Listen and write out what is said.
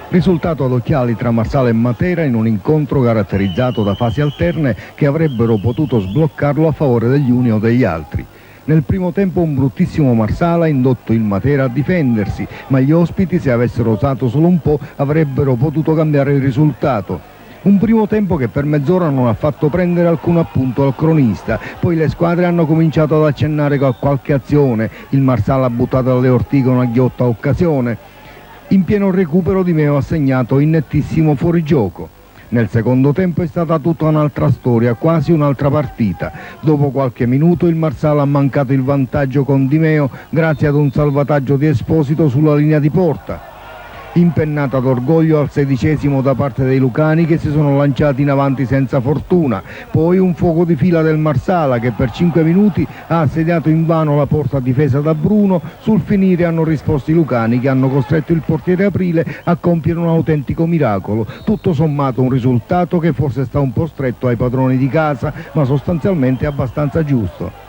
Risultato ad occhiali tra Marsala e Matera in un incontro caratterizzato da fasi alterne che avrebbero potuto sbloccarlo a favore degli uni o degli altri. Nel primo tempo un bruttissimo Marsala ha indotto il Matera a difendersi, ma gli ospiti, se avessero osato solo un po', avrebbero potuto cambiare il risultato. Un primo tempo che per mezz'ora non ha fatto prendere alcun appunto al cronista, poi le squadre hanno cominciato ad accennare con qualche azione, il Marsala ha buttato alle ortiche una ghiotta occasione. In pieno recupero Di Meo ha segnato in nettissimo fuorigioco. Nel secondo tempo è stata tutta un'altra storia, quasi un'altra partita. Dopo qualche minuto il Marsala ha mancato il vantaggio con Di Meo grazie ad un salvataggio di Esposito sulla linea di porta. Impennata d'orgoglio al 16° da parte dei lucani che si sono lanciati in avanti senza fortuna, poi un fuoco di fila del Marsala che per 5 minuti ha assediato invano la porta difesa da Bruno. Sul finire hanno risposto i lucani che hanno costretto il portiere Aprile a compiere un autentico miracolo, tutto sommato un risultato che forse sta un po' stretto ai padroni di casa, ma sostanzialmente abbastanza giusto.